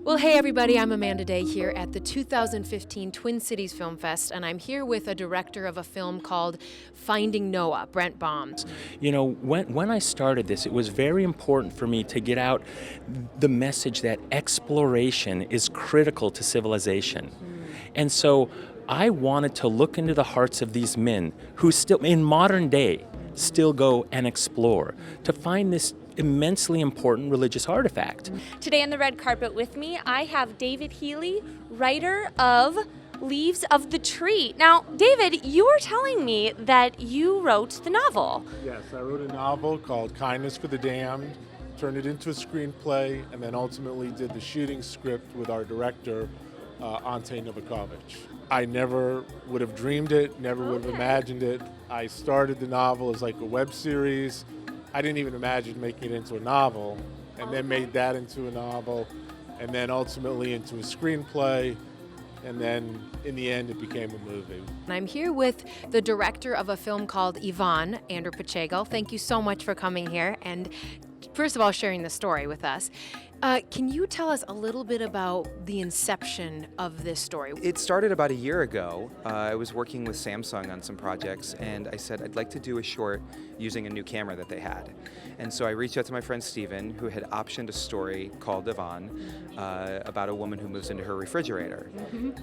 Well, hey everybody, I'm Amanda Day here at the 2015 Twin Cities Film Fest, and I'm here with a director of a film called Finding Noah, Brent Baum. You know, when I started this, it was very important for me to get out the message that exploration is critical to civilization. And so I wanted to look into the hearts of these men who still, in modern day, still go and explore to find this immensely important religious artifact. Today on the red carpet with me, I have David Healy, writer of Leaves of the Tree. Now, David, you were telling me that you wrote the novel. Yes, I wrote a novel called Kindness for the Damned, turned it into a screenplay, and then ultimately did the shooting script with our director, Ante Novakovic. I never would have dreamed it, never would have imagined it. I started the novel as like a web series. I didn't even imagine making it into a novel, and then made that into a novel, and then ultimately into a screenplay, and then in the end it became a movie. And I'm here with the director of a film called Ivan, Andrew Pacheco. Thank you so much for coming here and first of all sharing the story with us. Can you tell us a little bit about the inception of this story? It started about a year ago. I was working with Samsung on some projects, and I said I'd like to do a short using a new camera that they had. And so I reached out to my friend Steven, who had optioned a story called Ivan about a woman who moves into her refrigerator.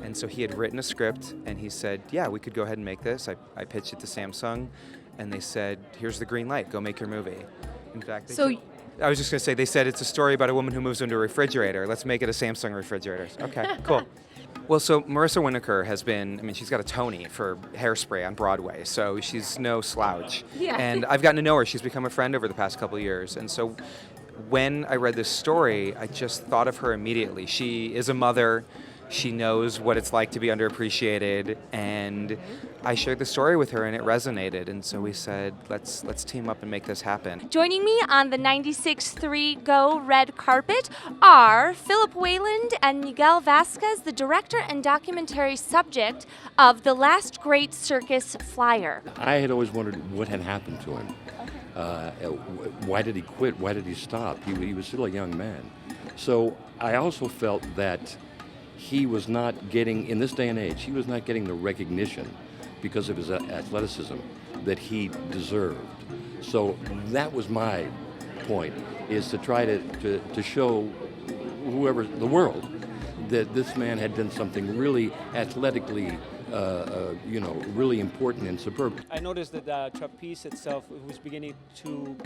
And so he had written a script, and he said, yeah, we could go ahead and make this. I pitched it to Samsung, and they said, here's the green light, go make your movie. In fact, I was just going to say, they said it's a story about a woman who moves into a refrigerator. Let's make it a Samsung refrigerator. Okay, cool. Well, so Marissa Winokur has been, she's got a Tony for Hairspray on Broadway, so she's no slouch. Yeah. And I've gotten to know her. She's become a friend over the past couple of years. And so when I read this story, I just thought of her immediately. She is a mother. She knows what it's like to be underappreciated, and I shared the story with her and it resonated, and so we said, let's team up and make this happen. Joining me on the 96.3 Go red carpet are Philip Wayland and Miguel Vasquez, the director and documentary subject of The Last Great Circus Flyer. I had always wondered what had happened to him. Why did he quit? Why did he stop? He was still a young man. So I also felt that he was not getting, in this day and age, he was not getting the recognition because of his athleticism that he deserved. So that was my point, is to try to show whoever, the world, that this man had done something really athletically, really important and superb. I noticed that the trapeze itself was beginning to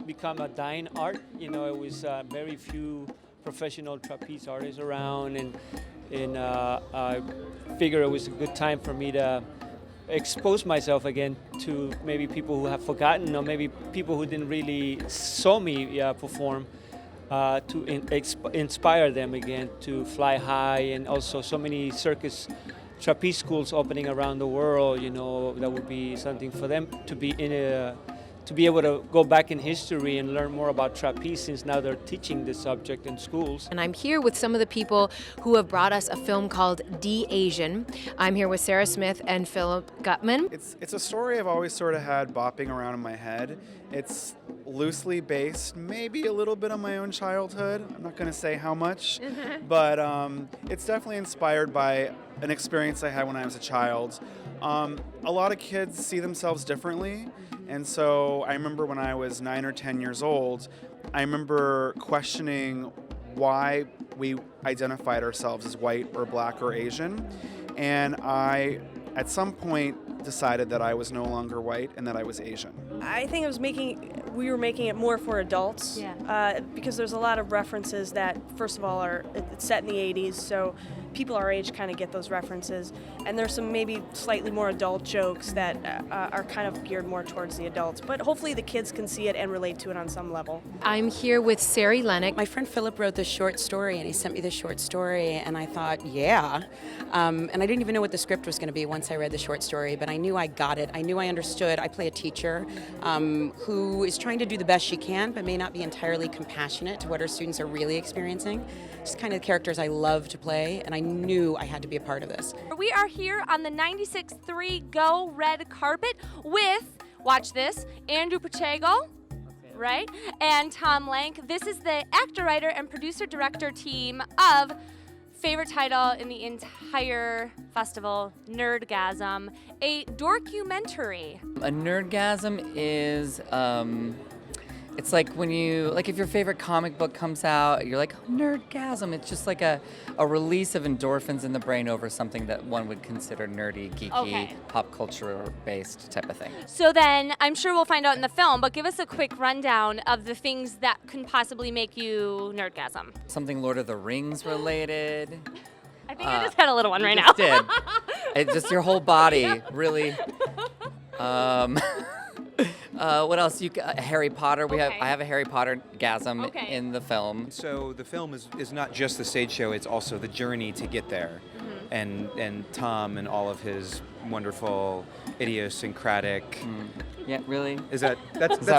become a dying art. It was very few professional trapeze artists around, and I figured it was a good time for me to expose myself again to maybe people who have forgotten, or maybe people who didn't really saw me perform, to inspire them again to fly high. And also so many circus trapeze schools opening around the world, that would be something for them to be to be able to go back in history and learn more about trapeze, since now they're teaching this subject in schools. And I'm here with some of the people who have brought us a film called De-Asian. I'm here with Sarah Smith and Philip Gutman. It's a story I've always sort of had bopping around in my head. It's loosely based, maybe a little bit on my own childhood. I'm not going to say how much, but it's definitely inspired by an experience I had when I was a child. A lot of kids see themselves differently. And so I remember when I was 9 or 10 years old, I remember questioning why we identified ourselves as white or black or Asian. And I, at some point, decided that I was no longer white and that I was Asian. I think we were making it more for adults, because there's a lot of references that, first of all, it's set in the 80s, so people our age kind of get those references, and there's some maybe slightly more adult jokes that are kind of geared more towards the adults, but hopefully the kids can see it and relate to it on some level. I'm here with Sari Lennox. My friend Philip wrote this short story, and he sent me this short story, and I thought, yeah. And I didn't even know what the script was going to be once I read the short story, but I knew I got it. I knew I understood. I play a teacher who is trying to do the best she can, but may not be entirely compassionate to what her students are really experiencing. It's kind of the characters I love to play, and I knew I had to be a part of this. We are here on the 96.3 Go red carpet with, watch this, Andrew Pacheco, right? And Tom Lank. This is the actor, writer, and producer-director team of favorite title in the entire festival, Nerdgasm, a dorkumentary. A nerdgasm is, it's like when you, like if your favorite comic book comes out, you're like, nerdgasm. It's just like a release of endorphins in the brain over something that one would consider nerdy, geeky, pop culture-based type of thing. So then, I'm sure we'll find out in the film, but give us a quick rundown of the things that can possibly make you nerdgasm. Something Lord of the Rings related. I think I just had a little one right now. Did. It's just your whole body, really. What else? Harry Potter. I have a Harry Potter gasm in the film. So the film is not just the stage show; it's also the journey to get there, and Tom and all of his wonderful idiosyncratic. Yeah, really. That's a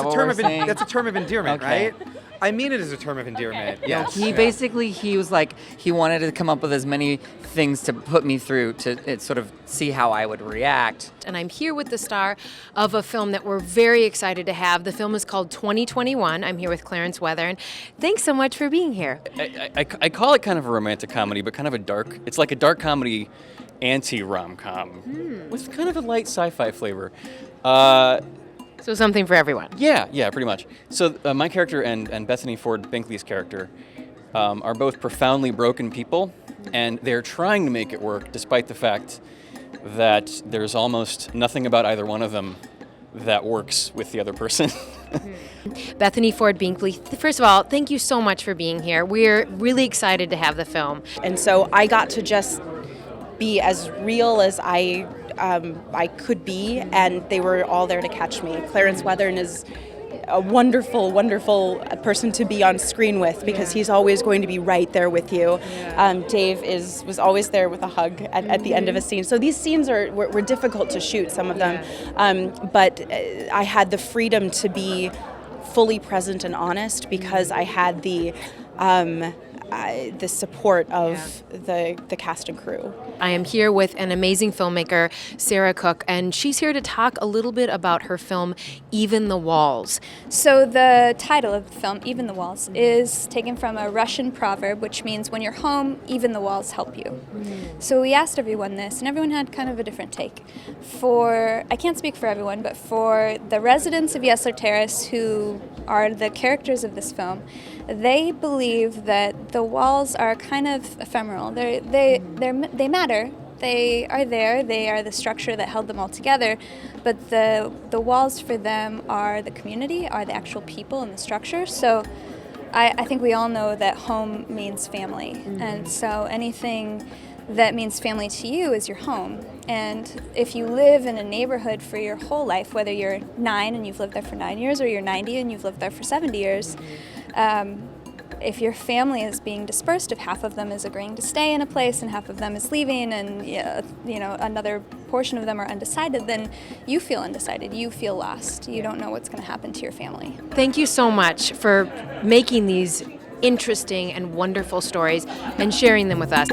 what term we're of saying? that's a term of endearment, Okay. right? I mean it as a term of endearment. Yes. He was like, he wanted to come up with as many things to put me through to sort of see how I would react. And I'm here with the star of a film that we're very excited to have. The film is called 2021. I'm here with Clarence Weathern. Thanks so much for being here. I call it kind of a romantic comedy, but kind of it's like a dark comedy anti-rom-com with kind of a light sci-fi flavor. So something for everyone. Yeah, pretty much. So my character and Bethany Ford Binkley's character are both profoundly broken people, and they're trying to make it work despite the fact that there's almost nothing about either one of them that works with the other person. Bethany Ford Binkley, first of all, thank you so much for being here. We're really excited to have the film. And so I got to just be as real as I could be, and they were all there to catch me. Clarence Weathern is a wonderful, wonderful person to be on screen with because he's always going to be right there with you. Dave was always there with a hug at the end of a scene. So these scenes were difficult to shoot, some of them, but I had the freedom to be fully present and honest because I had the support of the cast and crew. I am here with an amazing filmmaker, Sarah Cook, and she's here to talk a little bit about her film, Even the Walls. So the title of the film, Even the Walls, is taken from a Russian proverb, which means when you're home, even the walls help you. So we asked everyone this, and everyone had kind of a different take. I can't speak for everyone, but for the residents of Yesler Terrace, who are the characters of this film, they believe that the walls are kind of ephemeral. They matter. They are there. They are the structure that held them all together. But the walls for them are the community, are the actual people in the structure. So I think we all know that home means family. And so anything that means family to you is your home. And if you live in a neighborhood for your whole life, whether you're 9 and you've lived there for 9 years, or you're 90 and you've lived there for 70 years, if your family is being dispersed, if half of them is agreeing to stay in a place and half of them is leaving, and another portion of them are undecided, then you feel undecided. You feel lost. You don't know what's going to happen to your family. Thank you so much for making these interesting and wonderful stories and sharing them with us.